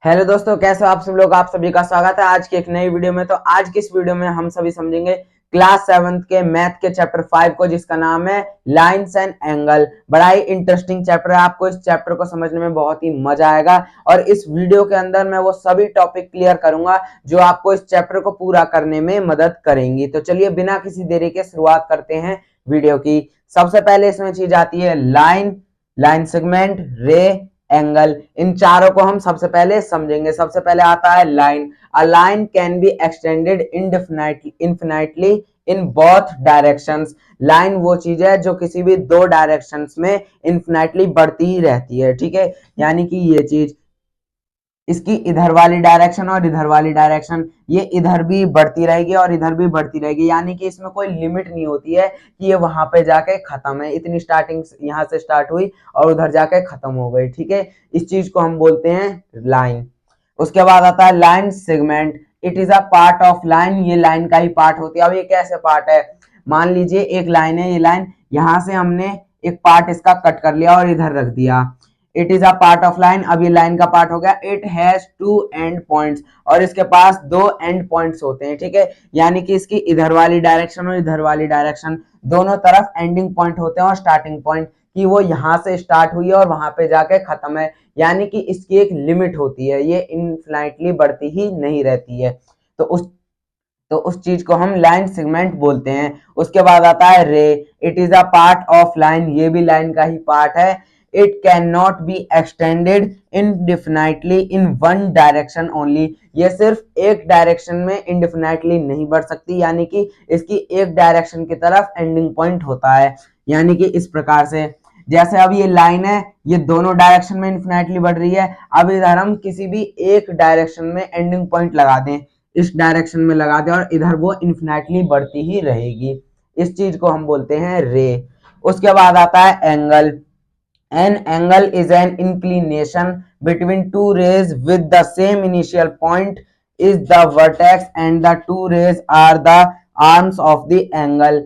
Hello दोस्तों, कैसे हो आप सब लोग। आप सभी का स्वागत है आज की एक नई वीडियो में। तो आज की इस वीडियो में हम सभी समझेंगे क्लास 7 के मैथ के चैप्टर 5 को, जिसका नाम है लाइंस एंड एंगल। बड़ा ही इंटरेस्टिंग चैप्टर है, आपको इस चैप्टर को समझने में बहुत ही मजा आएगा। और इस वीडियो के अंदर मैं वो सभी टॉपिक क्लियर करूंगा जो आपको इस चैप्टर को पूरा करने में मदद करेंगी। तो चलिए बिना किसी देरी के शुरुआत करते हैं वीडियो की। सबसे पहले इसमें चीज आती है लाइन, लाइन सेगमेंट, रे, एंगल। इन चारों को हम सबसे पहले समझेंगे। सबसे पहले आता है line. A line can be extended infinitely in both directions. Line वो चीज है जो किसी भी दो डायरेक्शंस में इनफिनाइटली बढ़ती ही रहती है, ठीक है। यानी कि ये चीज, इसकी इधर वाली डायरेक्शन और इधर वाली डायरेक्शन, ये इधर भी बढ़ती रहेगी और इधर भी बढ़ती रहेगी। यानी कि इसमें कोई लिमिट नहीं होती है कि ये वहां पे जाके खत्म है, इतनी स्टार्टिंग यहाँ से स्टार्ट हुई और उधर जाके खत्म हो गई, ठीक है। इस चीज को हम बोलते हैं लाइन। उसके बाद आता है line segment. It is a part of line. ये लाइन का ही पार्ट होती है। अब ये कैसे पार्ट है, मान लीजिए एक लाइन है, ये लाइन यहां से हमने एक पार्ट इसका कट कर लिया और इधर रख दिया। It is a part of line. अब ये लाइन का पार्ट हो गया। It has two end points, और इसके पास दो एंड पॉइंट्स होते हैं, ठीक है। यानी कि इसकी इधर वाली डायरेक्शन और इधर वाली डायरेक्शन दोनों तरफ एंडिंग पॉइंट होते हैं और स्टार्टिंग पॉइंट, कि वो यहाँ से स्टार्ट हुई है और वहां पे जाके खत्म है। यानी कि इसकी एक लिमिट होती है, ये इनफिनाइटली बढ़ती ही नहीं रहती है। तो उस चीज को हम लाइन सेगमेंट बोलते हैं। उसके बाद आता है ray. It is a part of line. ये भी लाइन का ही पार्ट है। It can not be extended indefinitely in one direction only. ये सिर्फ एक डायरेक्शन में इनडिफिनाइटली नहीं बढ़ सकती, यानी कि इसकी एक डायरेक्शन की तरफ एंडिंग पॉइंट होता है। यानी कि इस प्रकार से, जैसे अब ये लाइन है, ये दोनों डायरेक्शन में इनफिनाइटली बढ़ रही है। अब इधर हम किसी भी एक डायरेक्शन में एंडिंग पॉइंट लगा दें, इस डायरेक्शन में लगा दे, और इधर वो इन्फिनेटली बढ़ती ही रहेगी। इस चीज को हम बोलते हैं रे। उसके बाद आता है angle. An angle is an inclination between two rays with the same initial point is the vertex and the two rays are the arms of the angle.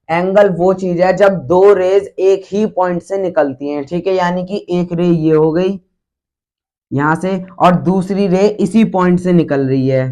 Angle वो चीज है जब दो रेज एक ही पॉइंट से निकलती हैं, ठीक है। यानी कि एक रे ये हो गई यहां से, और दूसरी रे इसी पॉइंट से निकल रही है,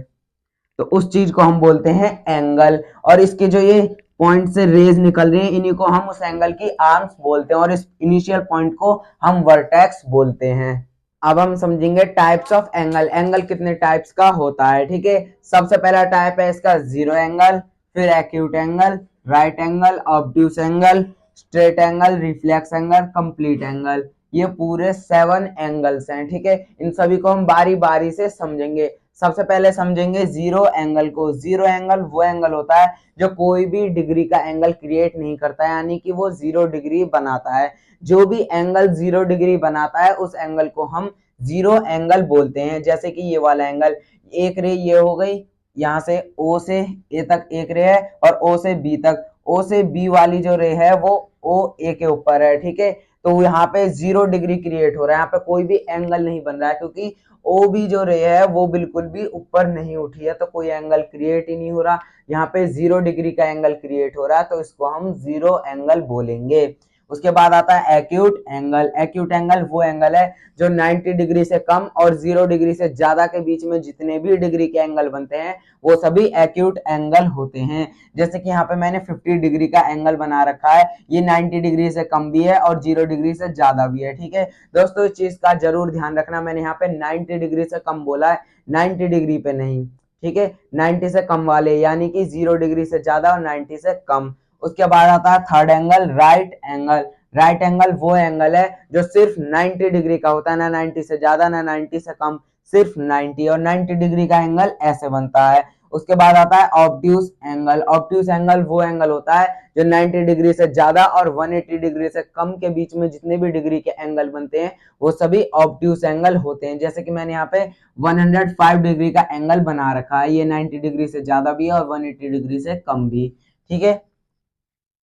तो उस चीज को हम बोलते हैं एंगल। और इसके जो ये पॉइंट से रेज निकल रही है, इन्हीं को हम उस एंगल की आर्म्स बोलते हैं, और इस इनिशियल पॉइंट को हम वर्टेक्स बोलते हैं। अब हम समझेंगे टाइप्स ऑफ एंगल। एंगल कितने टाइप्स का होता है, ठीक है। सबसे पहला टाइप है इसका जीरो एंगल, फिर acute angle, right angle, obtuse angle, straight angle, reflex angle, complete angle. ये पूरे 7 एंगल्स हैं, ठीक है। इन सभी को हम बारी बारी से समझेंगे। सबसे पहले समझेंगे जीरो एंगल को। जीरो एंगल वो एंगल होता है जो कोई भी डिग्री का एंगल क्रिएट नहीं करता है, यानी कि वो 0 डिग्री बनाता है। जो भी एंगल 0 डिग्री बनाता है उस एंगल को हम जीरो एंगल बोलते हैं। जैसे कि ये वाला एंगल, एक रे ये हो गई, यहाँ से ओ से ए तक एक रे है, और ओ से बी तक, ओ से बी वाली जो रे है वो ओ ए के ऊपर है, ठीक है। तो यहाँ पे 0 डिग्री क्रिएट हो रहा है, यहाँ पे कोई भी एंगल नहीं बन रहा है, क्योंकि ओ बी जो रे है वो बिल्कुल भी ऊपर नहीं उठी है, तो कोई एंगल क्रिएट ही नहीं हो रहा। यहाँ पे 0 डिग्री का एंगल क्रिएट हो रहा है, तो इसको हम जीरो एंगल बोलेंगे। उसके बाद आता है एक्यूट एंगल। एक्यूट एंगल वो एंगल है जो 90 डिग्री से कम और 0 डिग्री से ज्यादा के बीच में जितने भी डिग्री के एंगल बनते हैं वो सभी एक्यूट एंगल होते हैं। जैसे कि यहाँ पे मैंने 50 डिग्री का एंगल बना रखा है, ये 90 डिग्री से कम भी है और 0 डिग्री से ज्यादा भी है, ठीक है। दोस्तों इस चीज का जरूर ध्यान रखना, मैंने यहाँ पे 90 डिग्री से कम बोला है, 90 डिग्री पे नहीं, ठीक है। 90 से कम वाले, यानी कि 0 डिग्री से ज्यादा और 90 से कम। उसके बाद आता है third angle, right angle. Right angle वो एंगल है जो सिर्फ 90 डिग्री का होता है, ना 90 से ज्यादा ना 90 से कम, सिर्फ 90, और 90 डिग्री का एंगल ऐसे बनता है। उसके बाद आता है ऑब्ट्यूस एंगल। ऑब्ट्यूस एंगल वो एंगल होता है जो 90 डिग्री से ज्यादा और 180 डिग्री से कम के बीच में जितने भी डिग्री के एंगल बनते हैं वो सभी ऑब्ट्यूस एंगल होते हैं। जैसे कि मैंने यहाँ पे 105 डिग्री का एंगल बना रखा है, ये 90 डिग्री से ज्यादा भी है और 180 डिग्री से कम भी, ठीक है।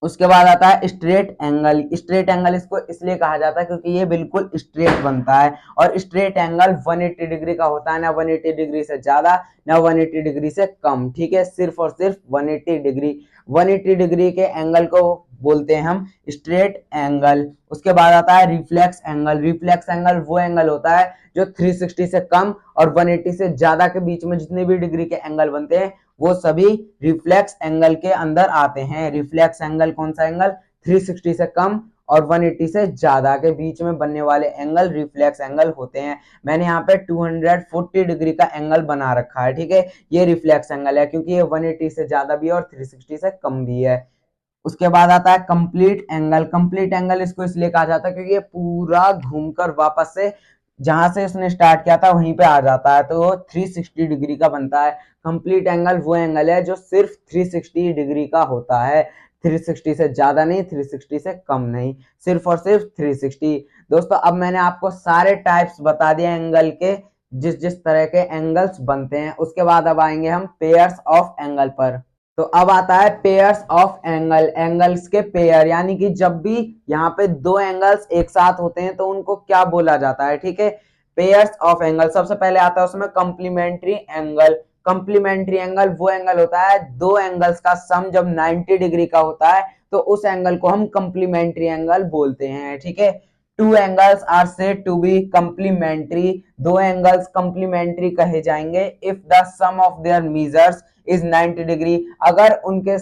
उसके बाद आता है स्ट्रेट एंगल। स्ट्रेट एंगल इसको इसलिए कहा जाता है क्योंकि ये बिल्कुल स्ट्रेट बनता है, और स्ट्रेट एंगल 180 डिग्री का होता है, ना 180 डिग्री से ज्यादा ना 180 डिग्री से कम, ठीक है। सिर्फ और सिर्फ 180 डिग्री। 180 डिग्री के एंगल को बोलते हैं हम स्ट्रेट एंगल। उसके बाद आता है रिफ्लेक्स एंगल। रिफ्लेक्स एंगल वो एंगल होता है जो 360 से कम और 180 से ज्यादा के बीच में जितने भी डिग्री के एंगल बनते हैं वो सभी रिफ्लेक्स एंगल के अंदर आते हैं। रिफ्लेक्स एंगल कौन सा एंगल? 360 से कम और 180 से ज्यादा के बीच में बनने वाले एंगल रिफ्लेक्स एंगल होते हैं। मैंने यहाँ पे 240 डिग्री का एंगल बना रखा है, ठीक है, ये रिफ्लेक्स एंगल है क्योंकि ये 180 से ज्यादा भी है और 360 से कम भी है। उसके बाद आता है कंप्लीट एंगल। कंप्लीट एंगल इसको इसलिए कहा जाता है क्योंकि ये पूरा घूमकर वापस से जहां से इसने स्टार्ट किया था वहीं पे आ जाता है, तो वो 360 डिग्री का बनता है। कंप्लीट एंगल वो एंगल है जो सिर्फ 360 डिग्री का होता है, 360 से ज्यादा नहीं, 360 से कम नहीं, सिर्फ और सिर्फ 360। दोस्तों अब मैंने आपको सारे टाइप्स बता दिए एंगल के, जिस जिस तरह के एंगल्स बनते हैं। उसके बाद अब आएंगे हम पेयर्स ऑफ एंगल पर। तो अब आता है पेयर्स ऑफ एंगल। एंगल्स के पेयर यानी कि जब भी यहाँ पे दो एंगल्स एक साथ होते हैं तो उनको क्या बोला जाता है, ठीक है, पेयर्स ऑफ एंगल। सबसे पहले आता है उसमें कंप्लीमेंट्री एंगल। कंप्लीमेंट्री एंगल वो एंगल होता है दो एंगल्स का सम जब 90 डिग्री का होता है तो उस एंगल को हम कंप्लीमेंट्री एंगल बोलते हैं, ठीक है। Two angles are said to be complementary. दो एंगल्स कंप्लीमेंट्री कहे जाएंगे if the sum of their measures is 90 degree, अगर उनके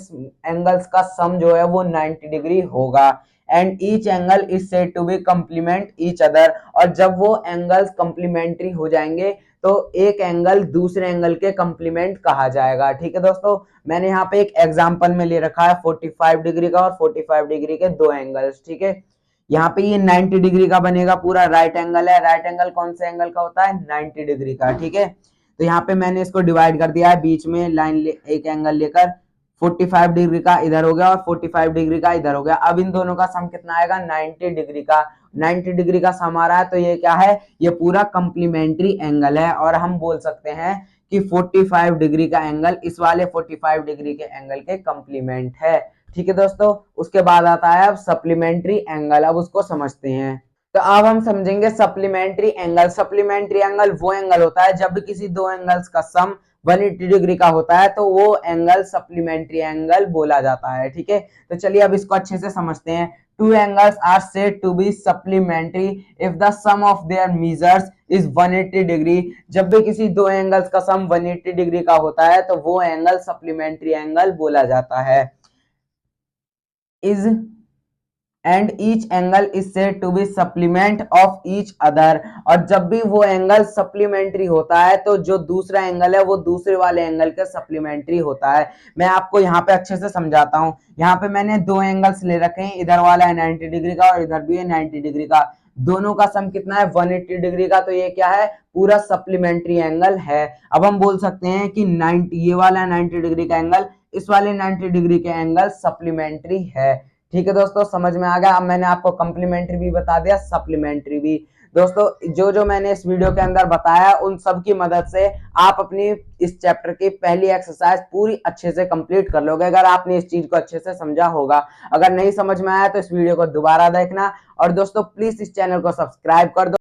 एंगल्स का सम जो है वो 90 डिग्री होगा। And each angle is said to be complement each other, और जब वो एंगल्स कंप्लीमेंट्री हो जाएंगे तो एक एंगल दूसरे एंगल के कंप्लीमेंट कहा जाएगा, ठीक है दोस्तों। मैंने यहाँ पे एक एग्जांपल में ले रखा है 45 डिग्री का और 45 डिग्री के दो एंगल्स, ठीक है। यहाँ पे ये 90 डिग्री का बनेगा, पूरा राइट एंगल है। राइट एंगल कौन से एंगल का होता है? 90 डिग्री का, ठीक है। तो यहाँ पे मैंने इसको डिवाइड कर दिया है, बीच में लाइन एक एंगल लेकर 45 डिग्री का इधर हो गया और 45 डिग्री का इधर हो गया। अब इन दोनों का सम कितना आएगा? 90 डिग्री का। 90 डिग्री का सम आ रहा है तो ये क्या है? ये पूरा कंप्लीमेंट्री एंगल है और हम बोल सकते हैं कि 45 डिग्री का एंगल इस वाले 45 डिग्री के एंगल के कंप्लीमेंट है, ठीक है दोस्तों। उसके बाद आता है अब सप्लीमेंट्री एंगल। अब उसको समझते हैं। तो अब हम समझेंगे सप्लीमेंट्री एंगल। सप्लीमेंट्री एंगल वो एंगल होता है जब किसी दो एंगल्स का सम 180 डिग्री का होता है तो वो एंगल सप्लीमेंट्री एंगल बोला जाता है, ठीक है। तो चलिए अब इसको अच्छे से समझते हैं। Two angles are said to be supplementary if the sum of their measures is 180 degree. जब भी किसी दो एंगल्स का सम 180 डिग्री का होता है तो वो एंगल सप्लीमेंट्री एंगल बोला जाता है। Is and each angle is said to be supplement of each other, और जब भी वो एंगल सप्लीमेंट्री होता है तो जो दूसरा एंगल है वो दूसरे वाले एंगल के सप्लीमेंट्री होता है। मैं आपको यहाँ पे अच्छे से समझाता हूँ। यहाँ पे मैंने दो एंगल्स ले रखे हैं, इधर वाला है 90 डिग्री का और इधर भी है 90 डिग्री का। दोनों का सम कितना है? 180 डिग्री का। तो ये क्या है? पूरा सप्लीमेंट्री एंगल है। अब हम बोल सकते हैं कि 90 ये वाला 90 डिग्री का एंगल इस वाले 90 डिग्री के एंगल सप्लीमेंट्री है, ठीक है दोस्तों। समझ में आ गया। अब मैंने आपको कंप्लीमेंट्री भी बता दिया, सप्लीमेंट्री भी। दोस्तों जो जो मैंने इस वीडियो के अंदर बताया उन सब की मदद से आप अपनी इस चैप्टर की पहली एक्सरसाइज पूरी अच्छे से कंप्लीट कर लोगे अगर आपने इस चीज को अच्छे से समझा होगा। अगर नहीं समझ में आया तो इस वीडियो को दोबारा देखना और दोस्तों प्लीज इस चैनल को सब्सक्राइब कर दो।